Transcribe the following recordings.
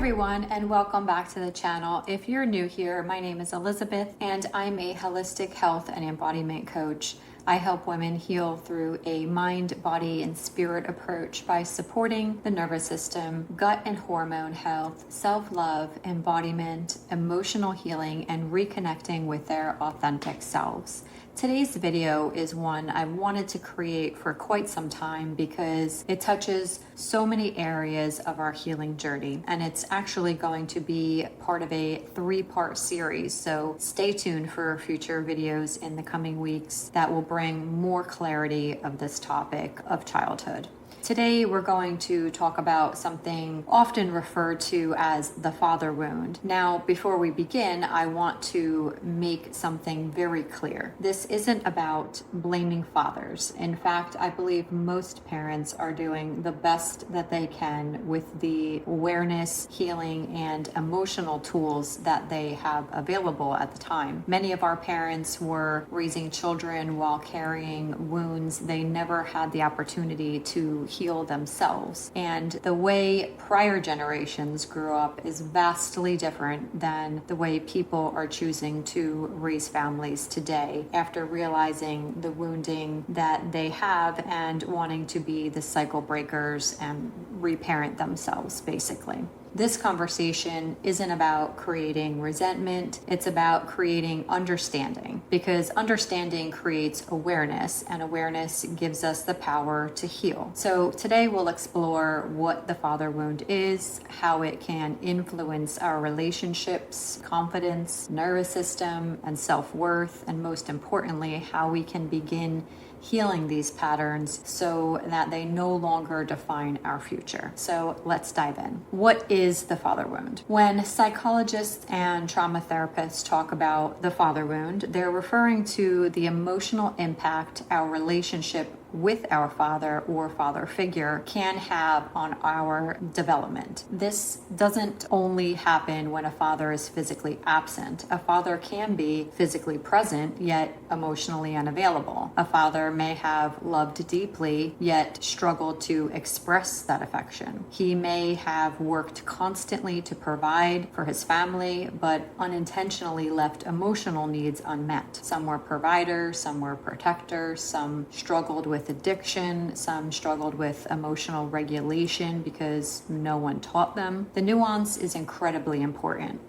everyone, and welcome back to the channel. If you're new here, my name is Elizabeth and I'm a holistic health and embodiment coach. I help women heal through a mind, body, and spirit approach by supporting the nervous system, gut and hormone health, self-love, embodiment, emotional healing, and reconnecting with their authentic selves. Today's video is one I wanted to create for quite some time because it touches so many areas of our healing journey, and it's actually going to be part of a 3-part series. So stay tuned for future videos in the coming weeks that will bring more clarity of this topic of childhood. Today, we're going to talk about something often referred to as the father wound. Now, before we begin, I want to make something very clear. This isn't about blaming fathers. In fact, I believe most parents are doing the best that they can with the awareness, healing, and emotional tools that they have available at the time. Many of our parents were raising children while carrying wounds they never had the opportunity to heal themselves. And the way prior generations grew up is vastly different than the way people are choosing to raise families today after realizing the wounding that they have and wanting to be the cycle breakers and reparent themselves, basically. This conversation isn't about creating resentment, it's about creating understanding, because understanding creates awareness, and awareness gives us the power to heal. So today we'll explore what the father wound is, how it can influence our relationships, confidence, nervous system, and self-worth, and most importantly, how we can begin healing these patterns so that they no longer define our future. So let's dive in. What is the father wound? When psychologists and trauma therapists talk about the father wound, they're referring to the emotional impact our relationship with our father or father figure can have on our development. This doesn't only happen when a father is physically absent. A father can be physically present, yet emotionally unavailable. A father may have loved deeply, yet struggled to express that affection. He may have worked constantly to provide for his family, but unintentionally left emotional needs unmet. Some were providers, some were protectors, some struggled with addiction, some struggled with emotional regulation because no one taught them. The nuance is incredibly important.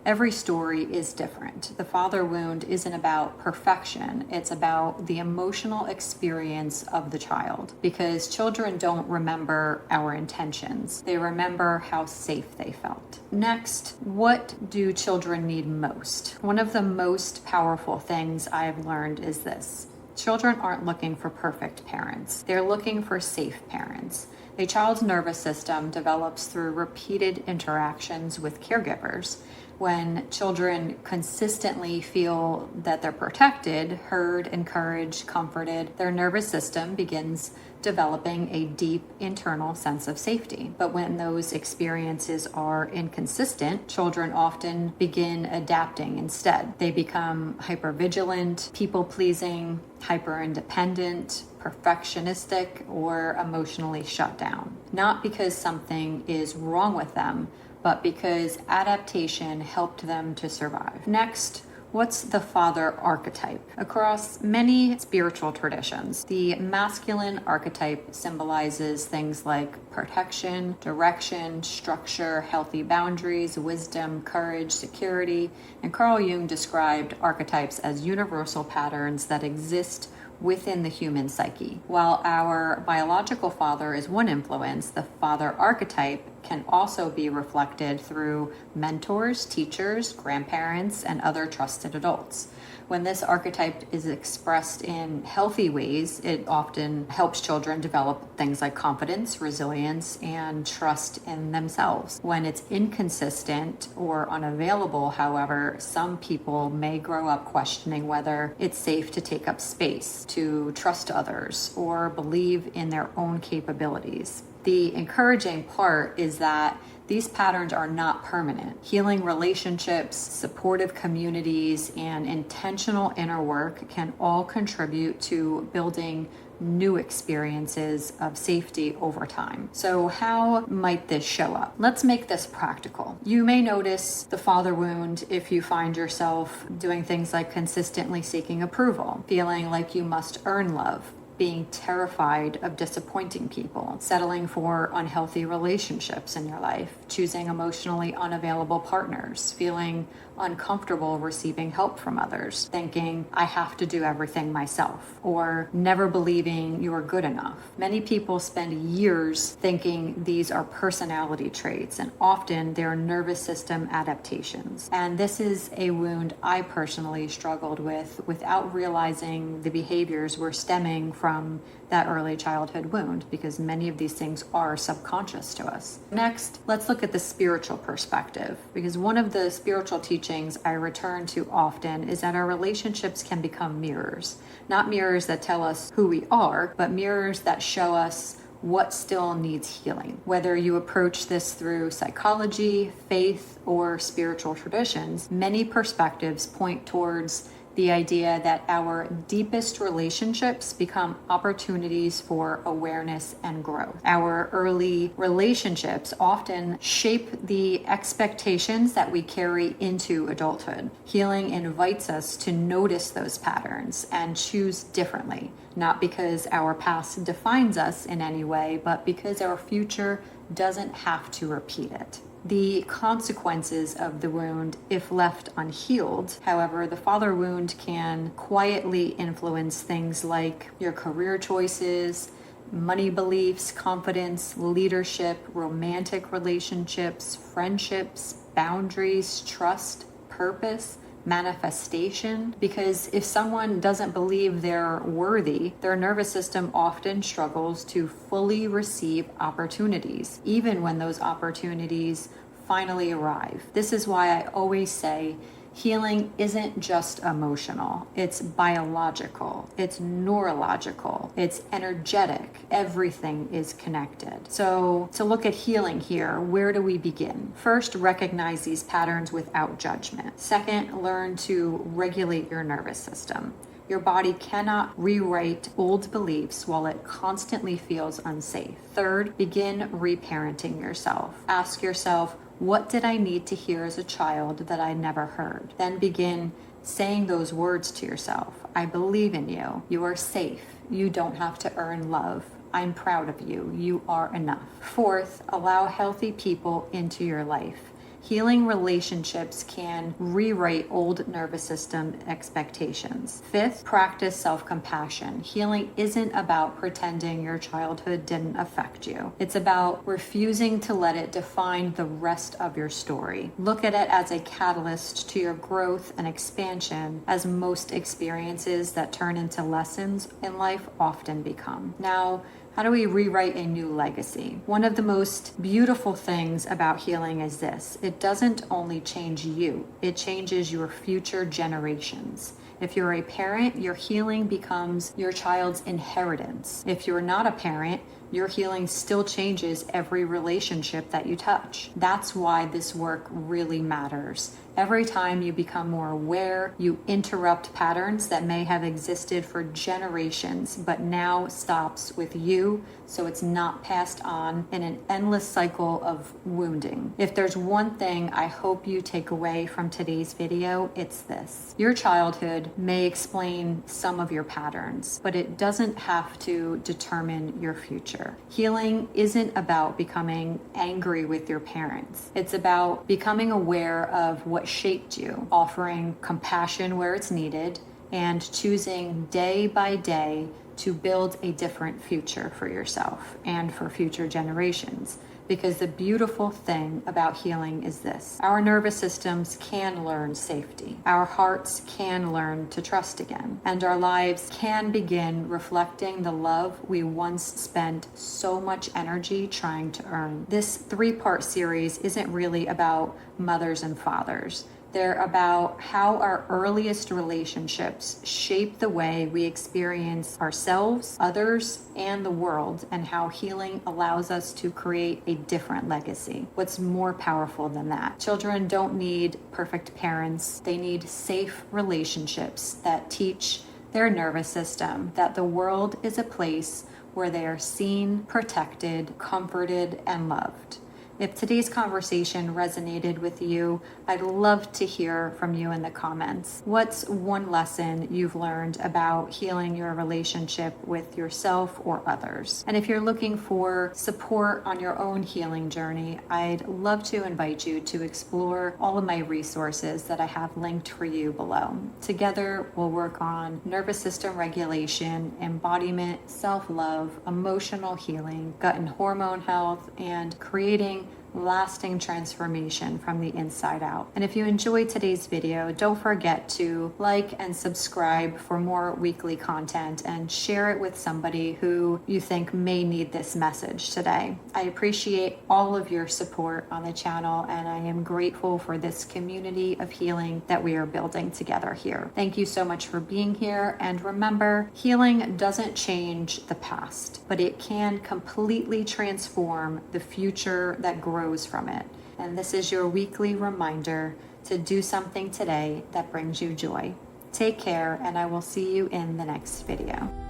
Every story is different. The father wound isn't about perfection. It's about the emotional experience of the child, because children don't remember our intentions. They remember how safe they felt. Next, what do children need most? One of the most powerful things I've learned is this. Children aren't looking for perfect parents. They're looking for safe parents. A child's nervous system develops through repeated interactions with caregivers. When children consistently feel that they're protected, heard, encouraged, comforted, their nervous system begins developing a deep internal sense of safety. But when those experiences are inconsistent, children often begin adapting instead. They become hypervigilant, people-pleasing, hyper-independent, perfectionistic, or emotionally shut down. Not because something is wrong with them, but because adaptation helped them to survive. Next, what's the father archetype? Across many spiritual traditions, the masculine archetype symbolizes things like protection, direction, structure, healthy boundaries, wisdom, courage, security, and Carl Jung described archetypes as universal patterns that exist within the human psyche. While our biological father is one influence, the father archetype can also be reflected through mentors, teachers, grandparents, and other trusted adults. When this archetype is expressed in healthy ways, it often helps children develop things like confidence, resilience, and trust in themselves. When it's inconsistent or unavailable, however, some people may grow up questioning whether it's safe to take up space, to trust others, or believe in their own capabilities. The encouraging part is that these patterns are not permanent. Healing relationships, supportive communities, and intentional inner work can all contribute to building new experiences of safety over time. So how might this show up? Let's make this practical. You may notice the father wound if you find yourself doing things like consistently seeking approval, feeling like you must earn love, being terrified of disappointing people, settling for unhealthy relationships in your life, choosing emotionally unavailable partners, feeling uncomfortable receiving help from others, thinking, I have to do everything myself, or never believing you are good enough. Many people spend years thinking these are personality traits, and often they're nervous system adaptations. And this is a wound I personally struggled with without realizing the behaviors were stemming from that early childhood wound, because many of these things are subconscious to us. Next, let's look at the spiritual perspective, because one of the spiritual teachings I return to often is that our relationships can become mirrors. Not mirrors that tell us who we are, but mirrors that show us what still needs healing. Whether you approach this through psychology, faith, or spiritual traditions, many perspectives point towards the idea that our deepest relationships become opportunities for awareness and growth. Our early relationships often shape the expectations that we carry into adulthood. Healing invites us to notice those patterns and choose differently, not because our past defines us in any way, but because our future doesn't have to repeat it. The consequences of the wound, if left unhealed, however, the father wound can quietly influence things like your career choices, money beliefs, confidence, leadership, romantic relationships, friendships, boundaries, trust, purpose, manifestation. Because if someone doesn't believe they're worthy, their nervous system often struggles to fully receive opportunities, even when those opportunities finally arrive. This is why I always say healing isn't just emotional, it's biological, it's neurological, it's energetic. Everything is connected. So to look at healing here, where do we begin? First, recognize these patterns without judgment. Second, learn to regulate your nervous system. Your body cannot rewrite old beliefs while it constantly feels unsafe. Third, begin reparenting yourself. Ask yourself, what did I need to hear as a child that I never heard? Then begin saying those words to yourself. I believe in you. You are safe. You don't have to earn love. I'm proud of you. You are enough. Fourth, allow healthy people into your life. Healing relationships can rewrite old nervous system expectations. Fifth, practice self-compassion. Healing isn't about pretending your childhood didn't affect you. It's about refusing to let it define the rest of your story. Look at it as a catalyst to your growth and expansion, as most experiences that turn into lessons in life often become. Now, how do we rewrite a new legacy? One of the most beautiful things about healing is this: it doesn't only change you, it changes your future generations. If you're a parent, your healing becomes your child's inheritance. If you're not a parent, your healing still changes every relationship that you touch. That's why this work really matters. Every time you become more aware, you interrupt patterns that may have existed for generations, but now stops with you, so it's not passed on in an endless cycle of wounding. If there's one thing I hope you take away from today's video, it's this. Your childhood may explain some of your patterns, but it doesn't have to determine your future. Healing isn't about becoming angry with your parents. It's about becoming aware of what shaped you, offering compassion where it's needed, and choosing day by day to build a different future for yourself and for future generations. Because the beautiful thing about healing is this: our nervous systems can learn safety, our hearts can learn to trust again, and our lives can begin reflecting the love we once spent so much energy trying to earn. This 3-part series isn't really about mothers and fathers. They're about how our earliest relationships shape the way we experience ourselves, others, and the world, and how healing allows us to create a different legacy. What's more powerful than that? Children don't need perfect parents. They need safe relationships that teach their nervous system that the world is a place where they are seen, protected, comforted, and loved. If today's conversation resonated with you, I'd love to hear from you in the comments. What's one lesson you've learned about healing your relationship with yourself or others? And if you're looking for support on your own healing journey, I'd love to invite you to explore all of my resources that I have linked for you below. Together, we'll work on nervous system regulation, embodiment, self-love, emotional healing, gut and hormone health, and creating lasting transformation from the inside out. And if you enjoyed today's video, don't forget to like and subscribe for more weekly content and share it with somebody who you think may need this message today. I appreciate all of your support on the channel, and I am grateful for this community of healing that we are building together here. Thank you so much for being here, and remember, healing doesn't change the past, but it can completely transform the future that grows from it. And this is your weekly reminder to do something today that brings you joy. Take care, and I will see you in the next video.